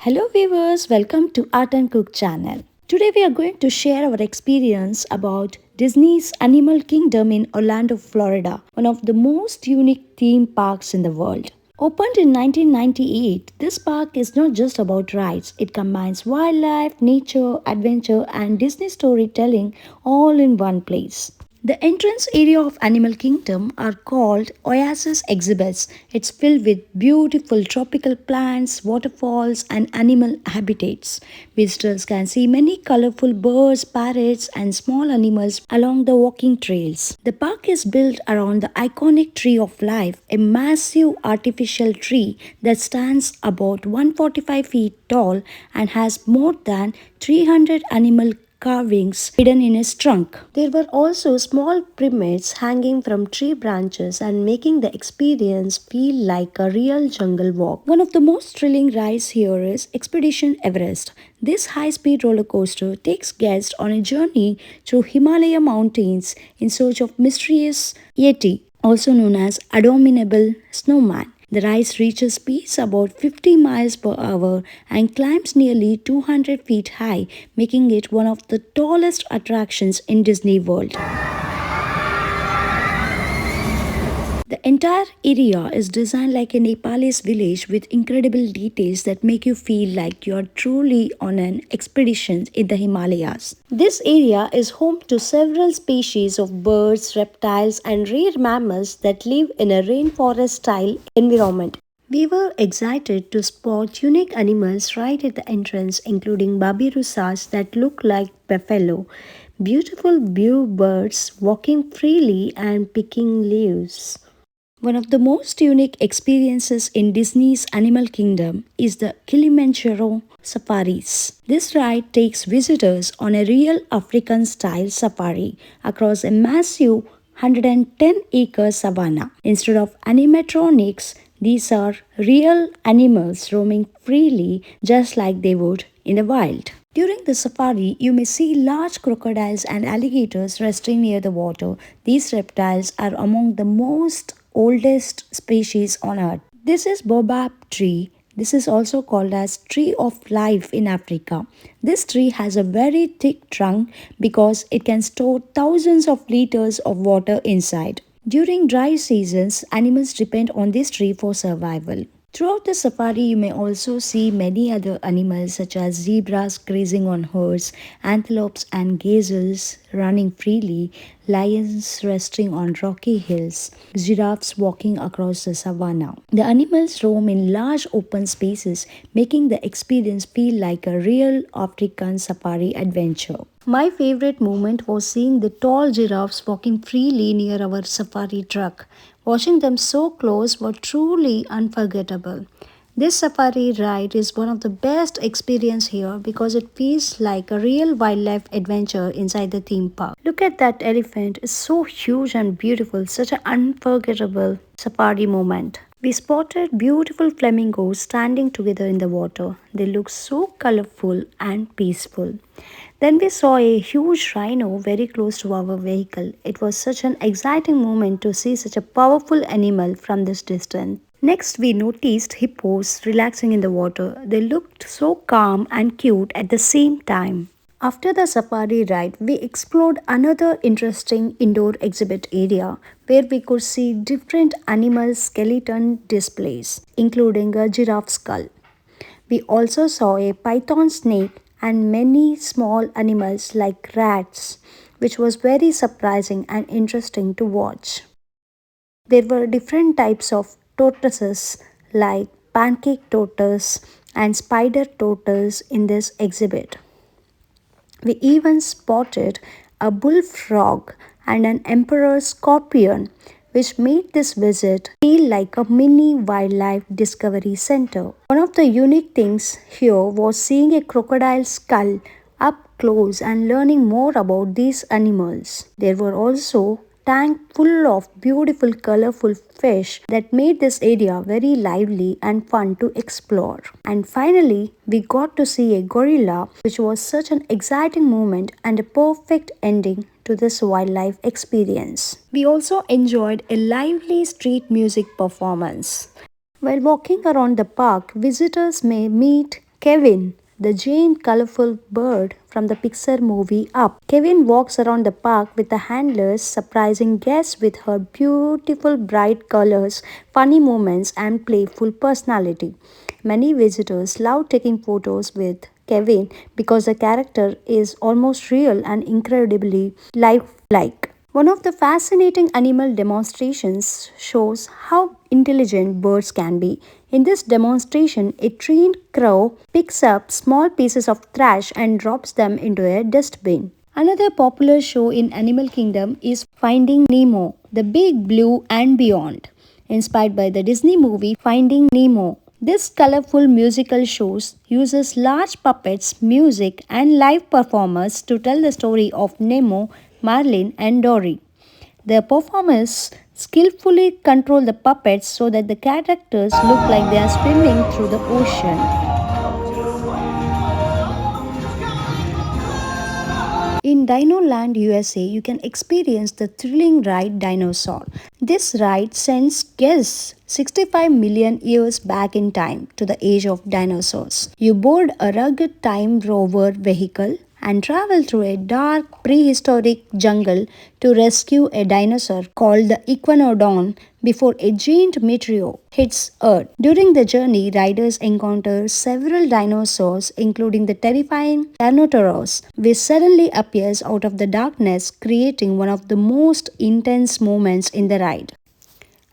Hello viewers, welcome to Art and Cook channel. Today we are going to share our experience about Disney's Animal Kingdom in Orlando, Florida, one of the most unique theme parks in the world. Opened in 1998, this park is not just about rides. It combines wildlife, nature, adventure and Disney storytelling all in one place. The entrance area of Animal Kingdom are called Oasis exhibits. It's filled with beautiful tropical plants, waterfalls and animal habitats. Visitors can see many colorful birds, parrots and small animals along the walking trails. The park is built around the iconic Tree of Life, a massive artificial tree that stands about 145 feet tall and has more than 300 animal carvings hidden in his trunk. There were also small pyramids hanging from tree branches and making the experience feel like a real jungle walk. One of the most thrilling rides here is Expedition Everest. This high-speed roller coaster takes guests on a journey through Himalaya mountains in search of mysterious Yeti, also known as Abominable Snowman. The ride reaches speeds about 50 miles per hour and climbs nearly 200 feet high, making it one of the tallest attractions in Disney World. The entire area is designed like a Nepalese village with incredible details that make you feel like you are truly on an expedition in the Himalayas. This area is home to several species of birds, reptiles, and rare mammals that live in a rainforest style environment. We were excited to spot unique animals right at the entrance, including babirusas that look like buffalo, beautiful blue birds walking freely and picking leaves. One of the most unique experiences in Disney's Animal Kingdom is the Kilimanjaro safaris. This ride takes visitors on a real African style safari across a massive 110-acre savanna. Instead of animatronics, these are real animals roaming freely just like they would in the wild. During the safari, you may see large crocodiles and alligators resting near the water. These reptiles are among the most oldest species on earth. This is baobab tree. This is also called as tree of life in Africa. This tree has a very thick trunk because it can store thousands of liters of water inside. During dry seasons, animals depend on this tree for survival. Throughout the safari, you may also see many other animals such as zebras grazing on herds, antelopes and gazelles running freely, lions resting on rocky hills, giraffes walking across the savanna. The animals roam in large open spaces, making the experience feel like a real African safari adventure. My favorite moment was seeing the tall giraffes walking freely near our safari truck. Watching them so close was truly unforgettable. This safari ride is one of the best experiences here because it feels like a real wildlife adventure inside the theme park. Look at that elephant, it's so huge and beautiful, such an unforgettable safari moment. We spotted beautiful flamingos standing together in the water. They looked so colorful and peaceful. Then we saw a huge rhino very close to our vehicle. It was such an exciting moment to see such a powerful animal from this distance. Next, we noticed hippos relaxing in the water. They looked so calm and cute at the same time. After the safari ride, we explored another interesting indoor exhibit area where we could see different animal skeleton displays, including a giraffe skull. We also saw a python snake and many small animals like rats, which was very surprising and interesting to watch. There were different types of tortoises like pancake tortoise and spider tortoise in this exhibit. We even spotted a bullfrog and an emperor scorpion, which made this visit feel like a mini wildlife discovery center. One of the unique things here was seeing a crocodile skull up close and learning more about these animals. There were also tank full of beautiful colorful fish that made this area very lively and fun to explore. And finally, we got to see a gorilla, which was such an exciting moment and a perfect ending to this wildlife experience. We also enjoyed a lively street music performance. While walking around the park, visitors may meet Kevin, the giant colorful bird from the Pixar movie Up. Kevin walks around the park with the handlers, surprising guests with her beautiful bright colors, funny moments, and playful personality. Many visitors love taking photos with Kevin because the character is almost real and incredibly lifelike. One of the fascinating animal demonstrations shows how intelligent birds can be. In this demonstration, a trained crow picks up small pieces of trash and drops them into a dustbin. Another popular show in Animal Kingdom is Finding Nemo, the Big Blue and Beyond, inspired by the Disney movie Finding Nemo. This colorful musical shows uses large puppets, music, and live performers to tell the story of Nemo, Marlin, and Dory. The performers skillfully control the puppets so that the characters look like they are swimming through the ocean. In Dino Land, USA, you can experience the thrilling ride Dinosaur. This ride sends guests 65 million years back in time to the age of dinosaurs. You board a rugged time rover vehicle and travel through a dark prehistoric jungle to rescue a dinosaur called the Iguanodon before a giant meteor hits Earth. During the journey, riders encounter several dinosaurs, including the terrifying Tyrannosaurus, which suddenly appears out of the darkness, creating one of the most intense moments in the ride.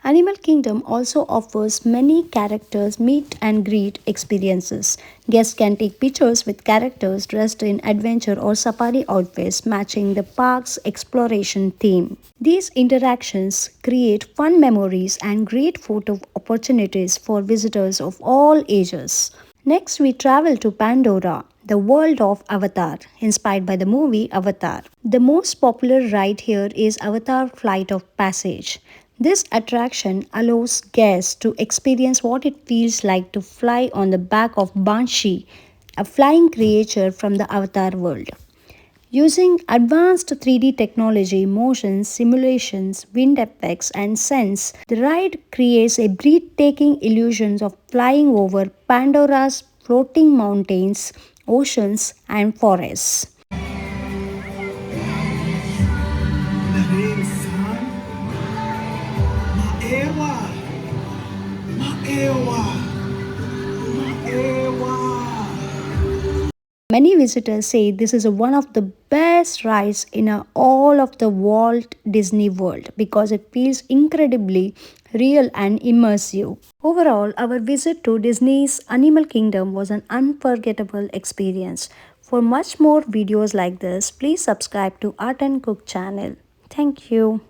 Animal Kingdom also offers many characters meet and greet experiences. Guests can take pictures with characters dressed in adventure or safari outfits matching the park's exploration theme. These interactions create fun memories and great photo opportunities for visitors of all ages. Next, we travel to Pandora, the world of Avatar, inspired by the movie Avatar. The most popular ride here is Avatar Flight of Passage. This attraction allows guests to experience what it feels like to fly on the back of Banshee, a flying creature from the Avatar world. Using advanced 3D technology, motion simulations, wind effects, and sense, the ride creates a breathtaking illusion of flying over Pandora's floating mountains, oceans, and forests. Many visitors say this is one of the best rides in all of the Walt Disney World because it feels incredibly real and immersive. Overall, our visit to Disney's Animal Kingdom was an unforgettable experience. For much more videos like this, please subscribe to Art and Cook channel. Thank you.